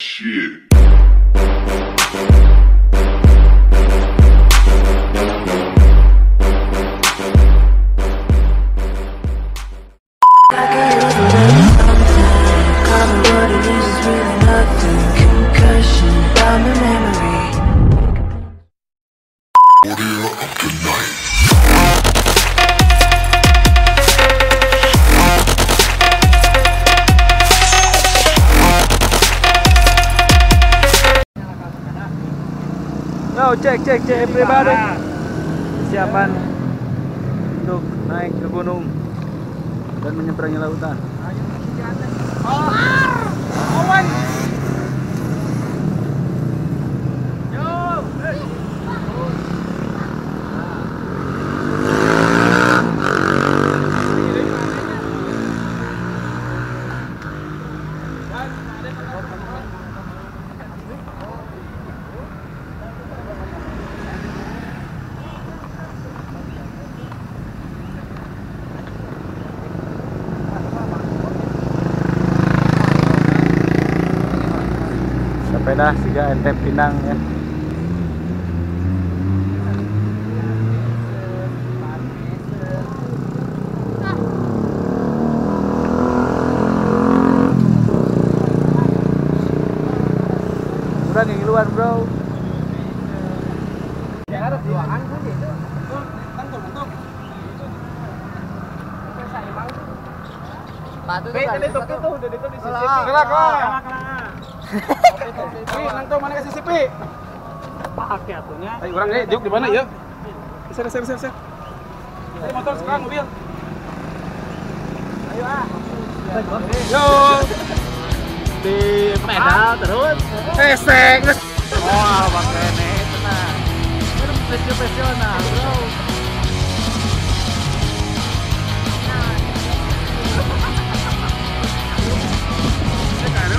Shit. Yo, cek everybody. Persiapan untuk naik ke gunung dan menyeberangi lautan. Awan. Yo, sepeda siga entep Pinang ya. Udah ngiluan bro. Nang mana kasih CCP? Pakai atunya. Ayo orang juk di mana ya? Ser. Dari motor sekarang mobil. Ayo ah. Yo. Di pedal terus. Sesek. Wah, pakai nih tenang. Profesional, bro.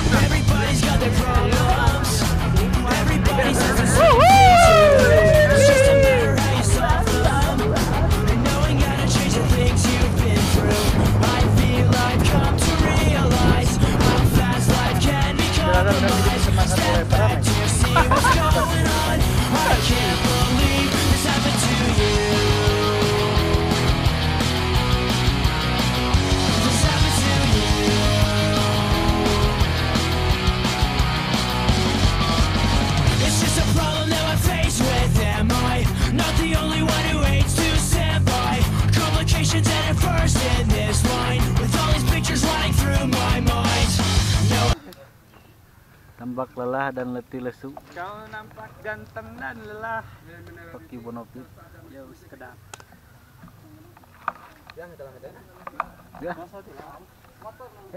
Everybody's got their problems. Everybody says the same things. It's just a matter how you solve them. And knowing how to change the things you've been through. I feel I've come to realize how fast life can be compromised. Step back to see what's going on. I can't believe this happened to you. This happened to you. It's just a problem that I face with. Am I not the only one who hates to stand by? Complications at first in this line, with all these pictures running through my mind. No. Tampak lelah dan letih lesu. Kau nampak ganteng dan lelah. Pakai bonofit. Ya sekedap. Ya.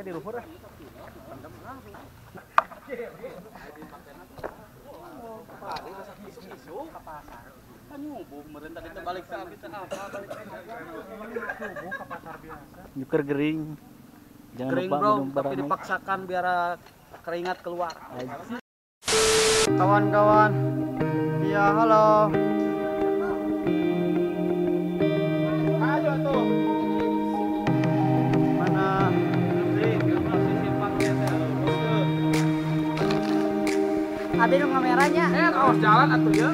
Di luhur ah. Nyuker gering. Jangan Kering lupa bro, minum tapi barang. dipaksakan biar keringat keluar. Kawan-kawan. Ya, halo. Ayo tuh. Mana? Ada dong kameranya. Awas jalan atuh ya.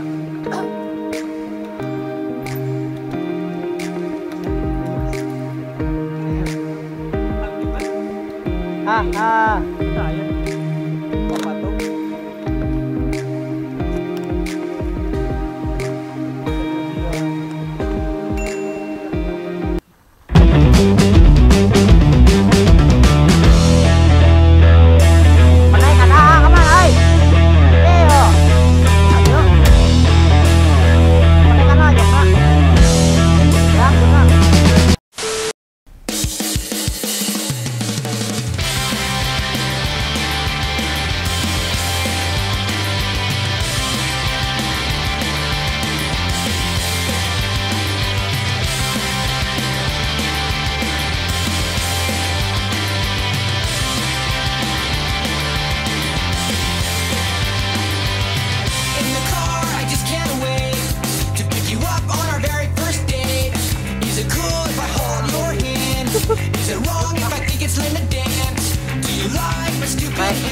Bapak tuh.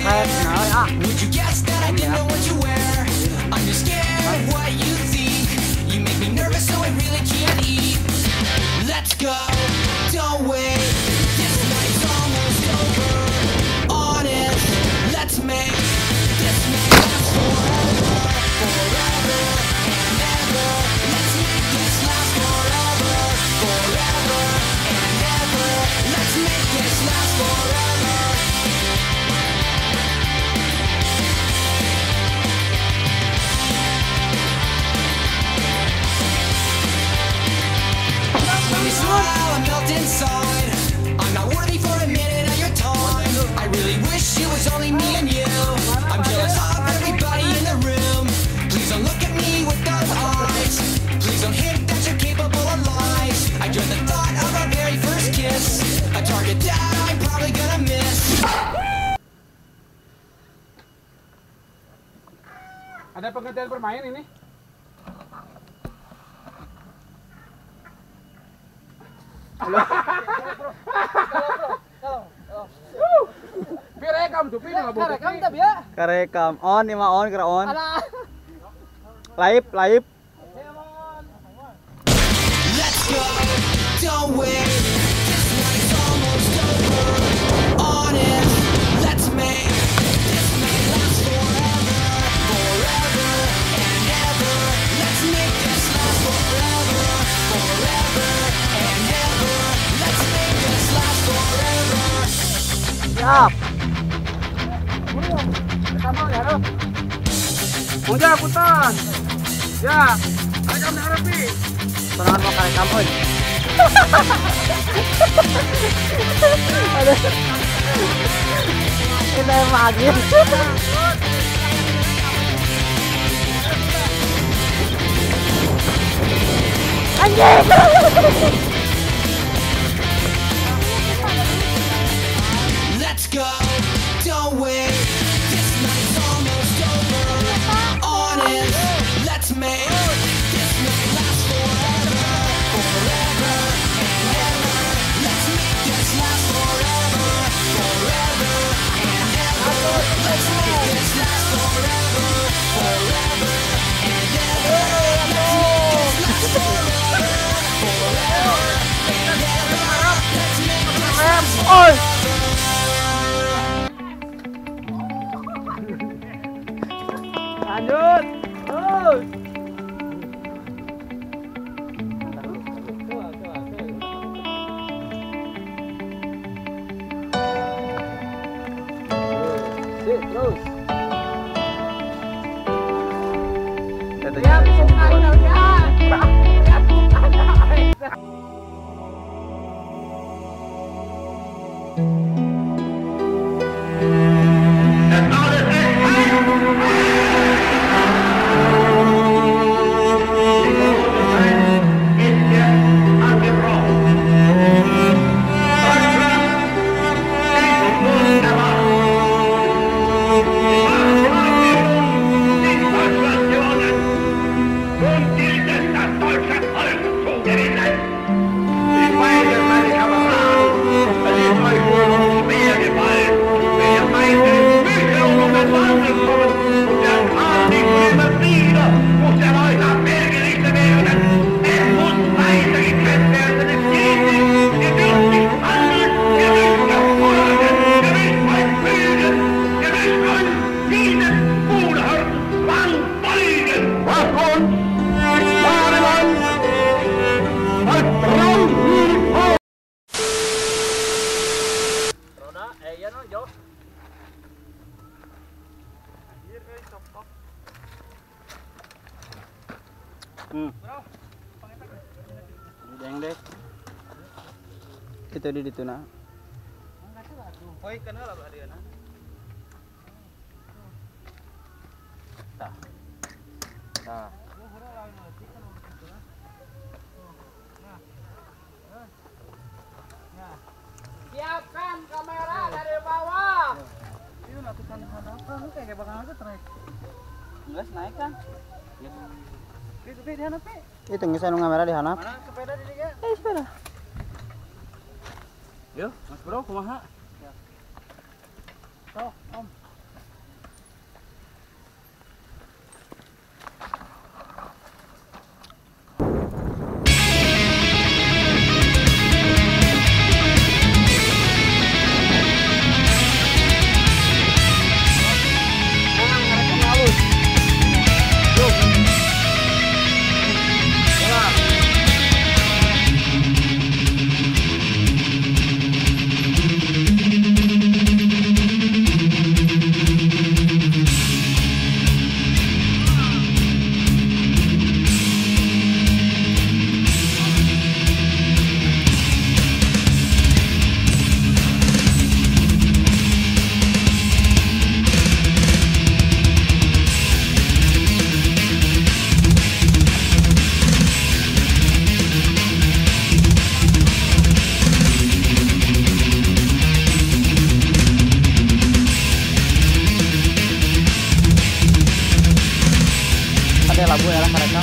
Would you guess that I didn't know what you wear? I'm just scared of what you think. You make me nervous, so I really can't eat. Let's go, don't wait. This night's almost over. Honest, let's make this night last forever, forever and ever. Let's make this last forever, forever and ever. Let's make this last forever. When you smile, I melt inside. I'm not worthy for a minute of your time. I really wish it was only me and you. I'm jealous of everybody in the room. Please don't look at me with those eyes. Please don't hint that you're capable of lies. I dread the thought of our very first kiss, a target that I'm probably gonna miss. Ada pengertian bermain ini? Pirekam tuh, pilih nggak boleh. Rekam tak ya? Karekam on, ima on, kira on. Live, live. Let's go, don't wait. This night's almost over. Honest, let's make this night last forever, forever and ever. Let's make this last forever, forever and ever. Let's make this last forever. Siap. Udah putar. Ya, rekam harapi. Serangan mau karekam on. Kita lagi. Anjing. Let's go, don't wait. This night's almost over. Honest, let's make this night last forever, forever and ever. Let's make this last forever, forever and ever. Let's make this last forever, forever and ever. Let's make this last forever, forever and ever. Let's make this last forever. Lanjut. Terus. Terus. Ya, bukan ya. Deng deh. Itu di dituna. Poin kenal lah dia na. Tah. Tah. Siapkan kamera dari bawah. Ini lakukan harapan lu kayak bakal aja trek. Enggak naik kan? Itu di hanap. Itu ngesan kamera di hanap. Mana sepeda di diga? Sepeda. Yo, Mas Bro, kumaha? Ya. Toh, Om. teh labu ya mereka.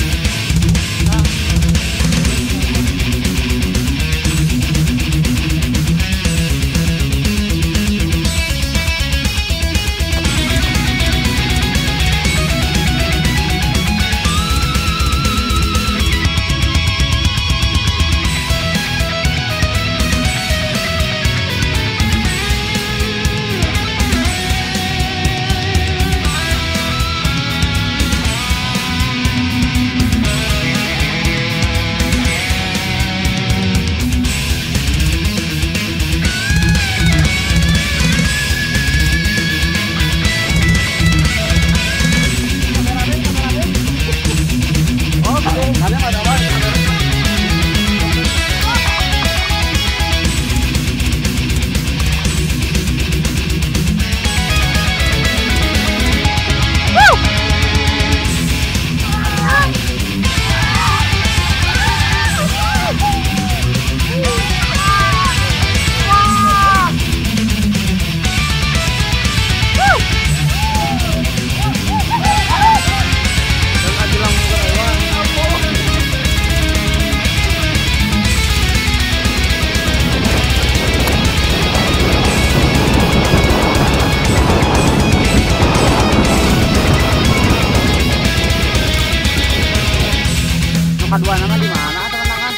Paduan nama di mana teman-teman?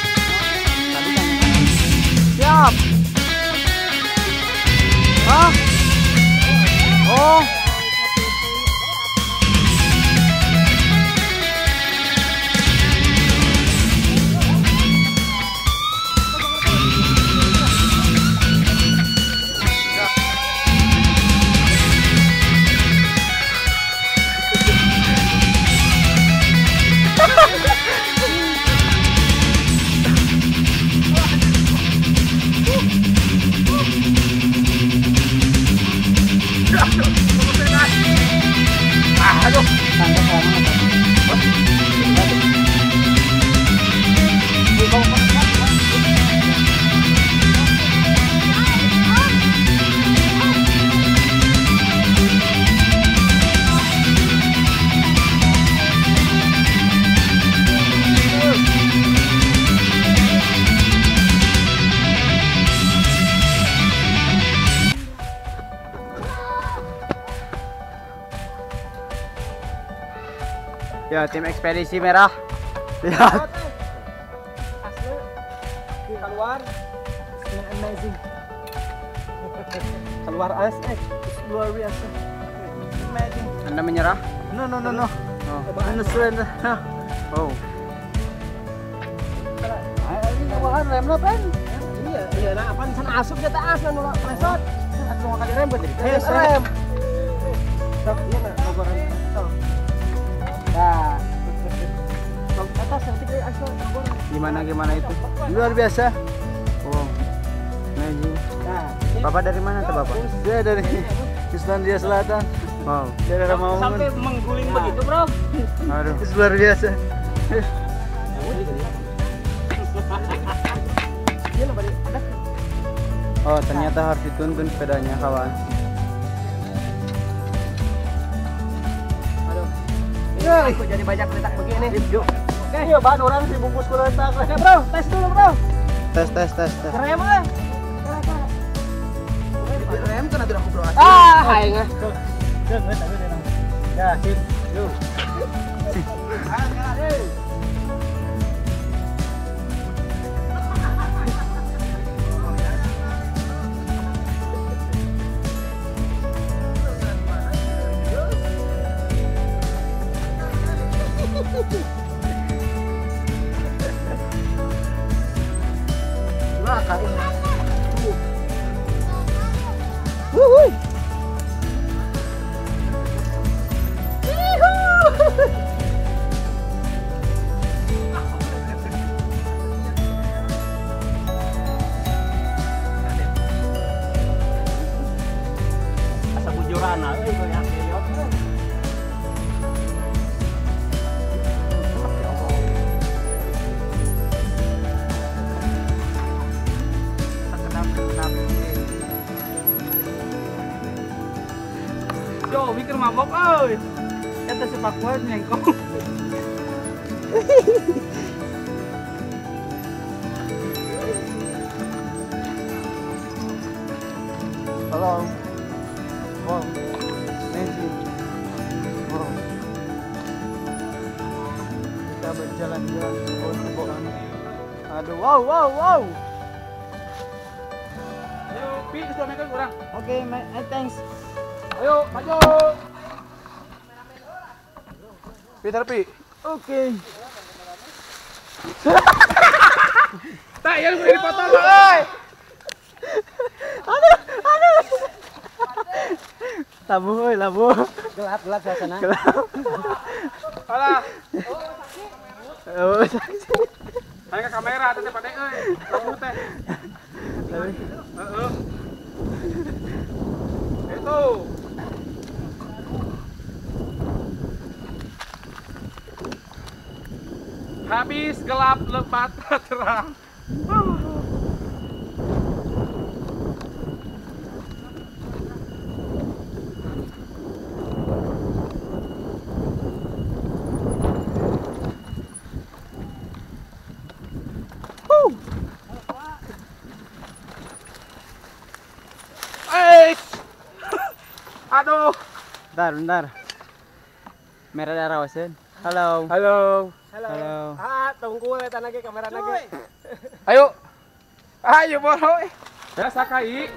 Tadi kan. Siap. Hah? Oh. Ya, tim ekspedisi merah. Lihat. Asli keluar. Amazing. Keluar luar biasa. Amazing. Anda menyerah? No. Oh. Surrender. Oh. Ini bawahan remnya pen. Iya, nah apa sana asup ke atas kan nolak mesot. Aku mau kali rem buat jadi. Rem. Sok, iya enggak nomor rem. Nah. Atas nanti kayak asal nomor. Gimana itu? Luar biasa. Oh. Amazing. Nah, Bapak dari mana tuh, Bapak? saya dari Islandia Selatan. Wow. Daerah Rawamangun. Sampai mengguling begitu, Bro. Aduh. Luar biasa. Oh, ternyata harus dituntun sepedanya, kawan. Kok jadi banyak letak begini? Yuk. Oke, yuk bahan orang dibungkus ke letak. Oke, Bro, tes dulu, Bro. Tes. Rem ah. Rem kan ada aku, Bro. Hai nggak? Ya, sip. Yuk. Yo, mikir mabok, oi. Kata sepak bola nyengkong. Halo. Wow. Amazing. Wow. Kita berjalan-jalan ke bawah. Aduh, wow. Ayo, Pi, suamikan kurang. Oke, thanks. Ayo, maju. Peter, Pi. Oke. Tak, ya gue dipotong, oi. Aduh. Labu. Gelap suasana. Gelap. Alah. Oh, sakit. Saya ke kamera teh Pak Dek euy. Kamu teh. Heeh. Itu. Habis gelap lebat terang. Aduh. Bentar. Merah darah wasen. Halo. Halo. Tunggu eta lagi kamera lagi. Ayo. Ayo boro. Ya sakai.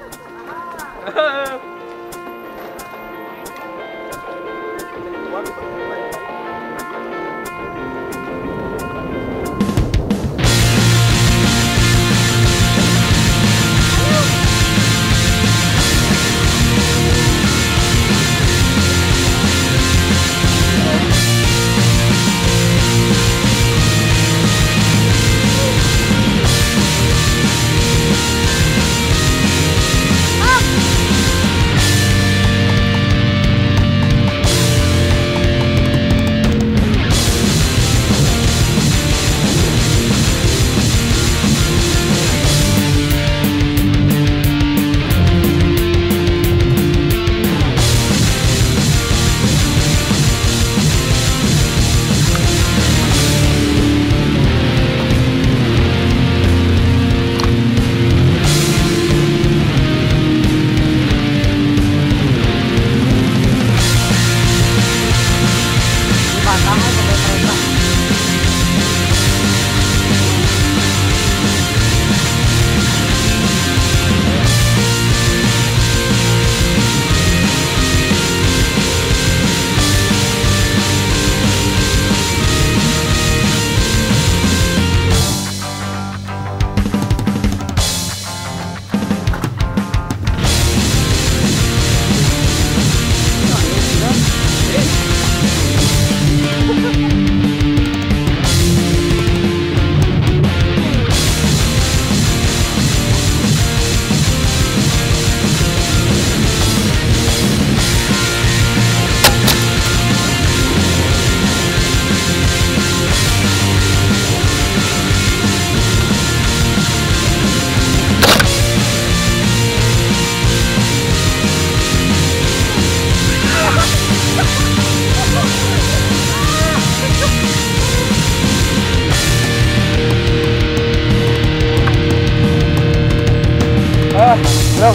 Halo.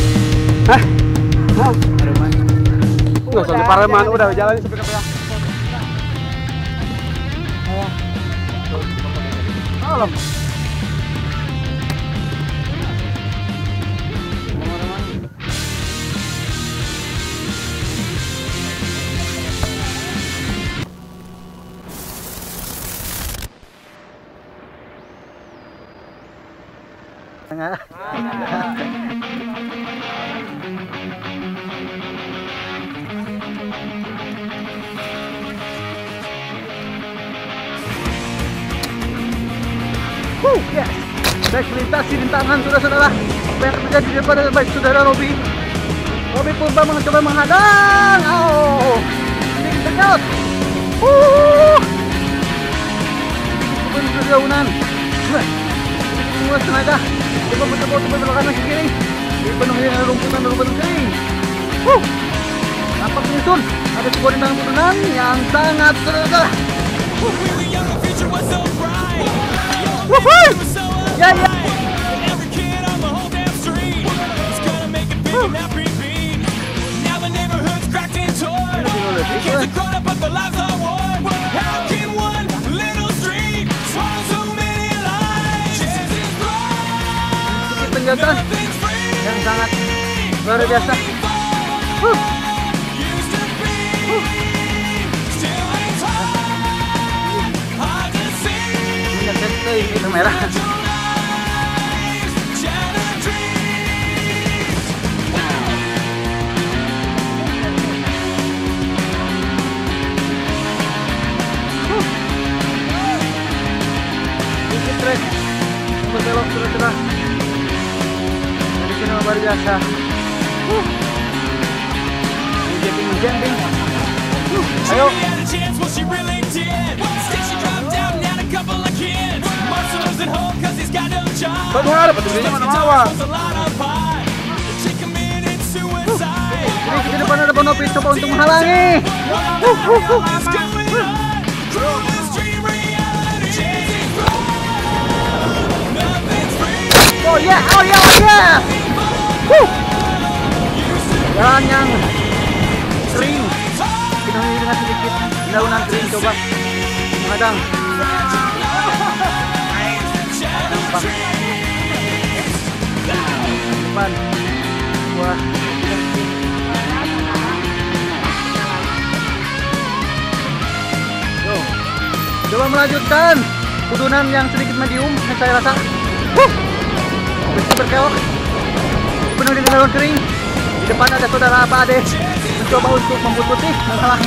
Hah? Nggak sampai Pareman, udah jalan sampai ke belakang. Malam. Yes. Baik, melintasi rintangan saudara-saudara. Apa yang terjadi daripada baik saudara Robi purba mencoba menghadang. Oh, ini terjauh. Berjauhan. Menguras tenaga. Coba mencoba untuk berbelok kanan ke kiri. Dipenuhi dengan rumputan kering. Nampak menyusun. Ada sebuah rintangan turunan yang sangat saudara. was so bright. Ya, ya. Every kid on the whole damn street is gonna make it big and not repeat. Now the neighborhood's cracked and torn. The kids are grown up, but their lives are worn. How can one little street swallow so many lives? Chances grow, Penjelasan nothing's free. yang sangat luar biasa. Used to be, still ain't hard to see. Ini merah. Sedikit trek berbelok terus-terus. Dari sini luar biasa. Jumping. Ayo. Kau mau ada petugasnya mana-mana. Ini di depan ada Bonopi coba untuk menghalangi. Oh ya, oh ya, oh ya. Jalan yang kering, dipenuhi dengan sedikit daunan kering. Coba menghadang. Nampak depan. Wah. Yo. Coba melanjutkan kudunan yang sedikit medium, saya rasa. Bersih berkelok, penuh dengan daun kering. Di depan ada saudara Pak Ade mencoba untuk membututih masalah.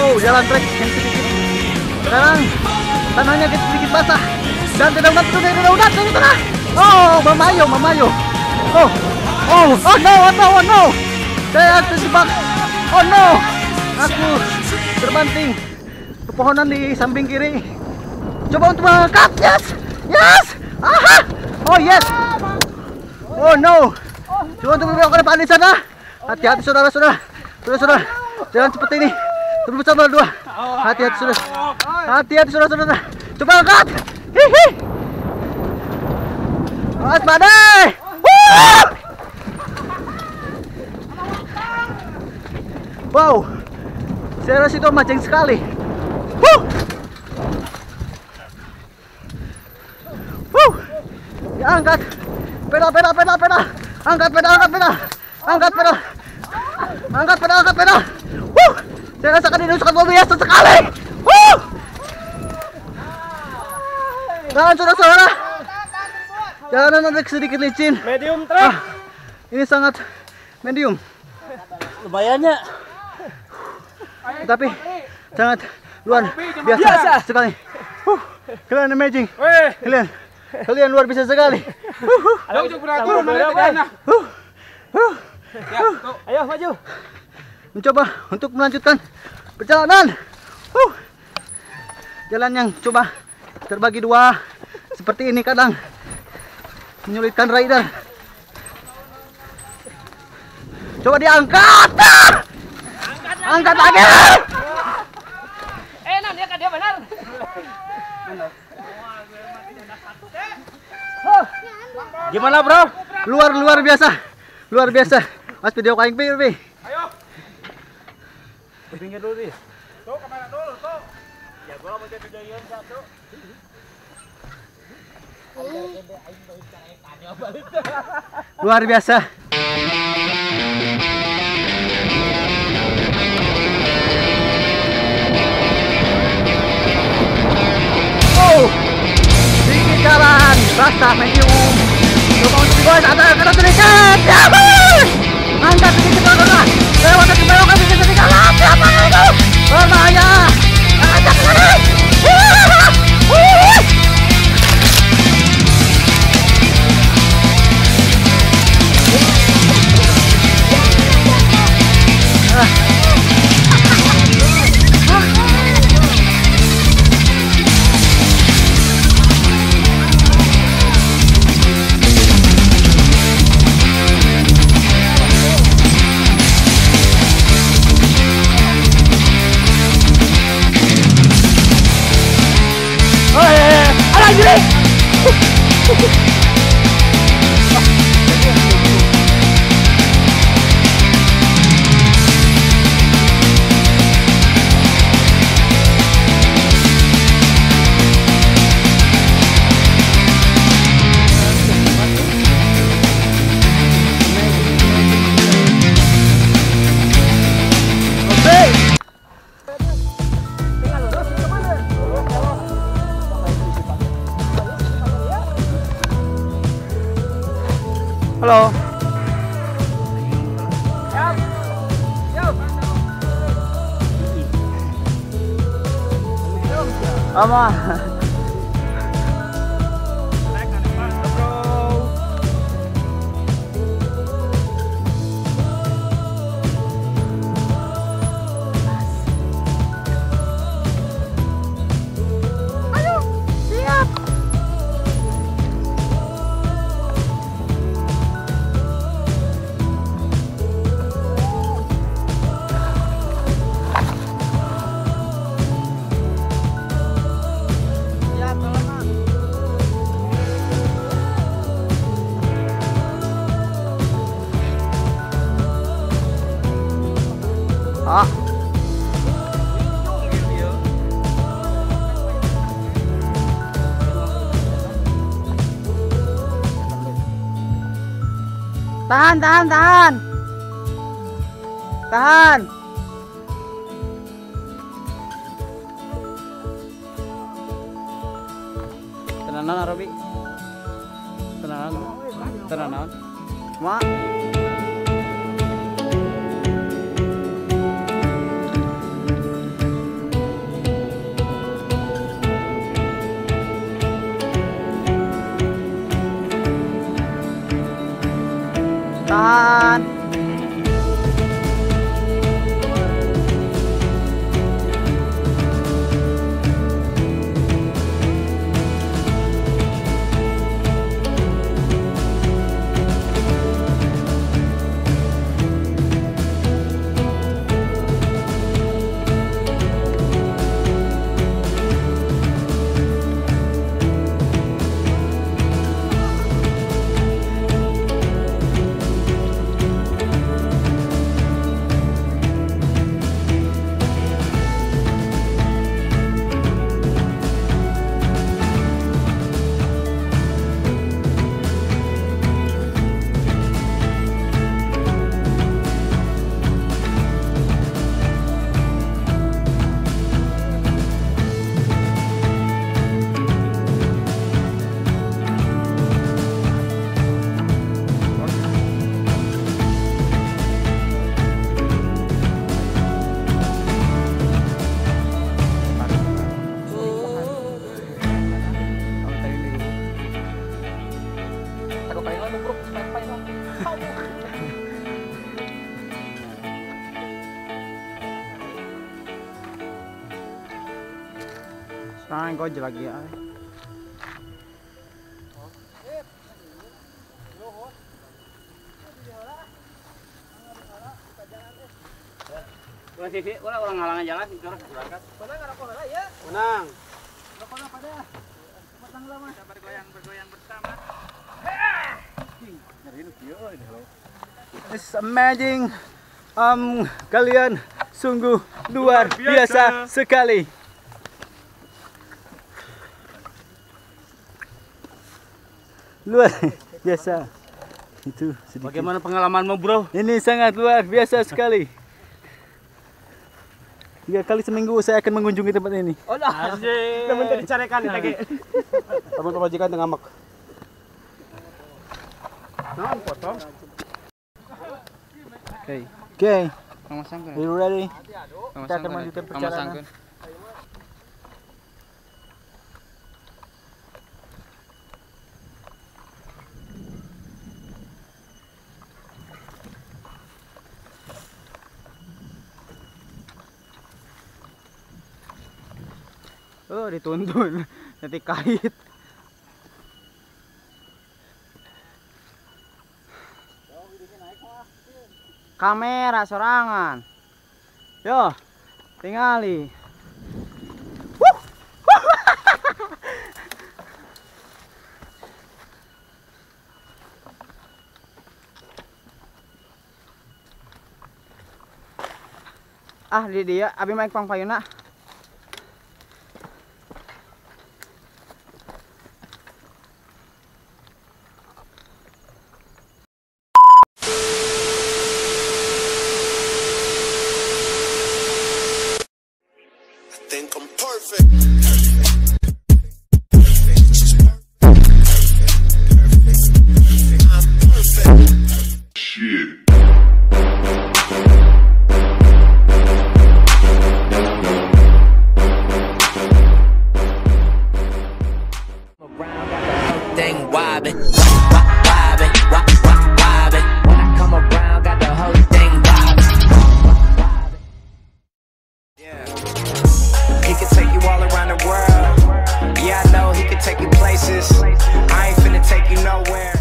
Oh, jalan trek yang sedikit. Sekarang tanahnya sedikit basah dan dedaunan penuh dari dedaunan ke tengah. Oh, memayo. Oh no. Saya terjebak. Oh no. Aku terbanting pepohonan di samping kiri. Coba untuk mengangkat. Yes. Aha. Oh yes. Oh no. Coba untuk berbelok ke depan di sana. Hati-hati saudara-saudara. Jangan seperti ini. Terus bersama dua. Hati-hati saudara-saudara. Coba angkat. Hihi. Awas badai. Wow. Saya rasa itu mancing sekali. Ya, angkat. Pedal. Angkat pedal. Saya rasakan ini sangat luar biasa sekali. Dan saudara-saudara, jalanan ada sedikit licin. Medium trek. Ini sangat medium. Lumayannya. Tapi sangat luar biasa sekali. Kalian amazing. Kalian luar biasa sekali. Ayo maju. Mencoba untuk melanjutkan perjalanan. Jalan yang coba terbagi dua seperti ini kadang menyulitkan rider. Coba diangkat. Angkat lagi. Dia kan dia benar. Gimana bro? Luar biasa. Mas video kain pi. Ayo. Ke pinggir dulu nih. Tuh kamera dulu tuh. Ya gua mau jadi videoin satu. Luar biasa. Sedikit jalan basah medium. Coba untuk dibuat ada kena sedikit. Angkat sedikit ke tengah. Lewat ke belokan sedikit sedikit. Apa itu? Berbahaya. Angkat lagi. Halo. Ama. Ah. Tahan, tahan, tahan. Tahan. Tenanan Robi. Tenanan. Tenanan. Ma. Tahan. Sekarang kau lagi ya. Sisi, orang ngalangan jalan sih orang berangkat. Pada ngarokok lah ya. Menang. Rokoknya pada. Matang lama. Bergoyang bersama. It's amazing. Kalian sungguh luar biasa sekali. Luar biasa. Itu sedikit. Bagaimana pengalamanmu, Bro? Ini sangat luar biasa sekali. 3 kali seminggu saya akan mengunjungi tempat ini. Oh dah. Anjir. Teman tadi carikan lagi. Teman majikan tengah mak. Nah, potong. Okay. Pamasangkan. Are you ready? Kita akan melanjutkan perjalanan. Oh, dituntun. Nanti kait. Kamera sorangan. Yo, tingali. Ah di dia abi main pang payuna. Think I'm perfect. I'm perfect. Shit. Thing wobbin', wobbin', wobbin'. When I come around, got the whole thing wobbin'. Yeah. He can take you all around the world. Yeah, I know he can take you places. I ain't finna take you nowhere.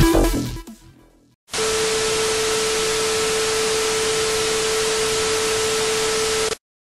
Yeah.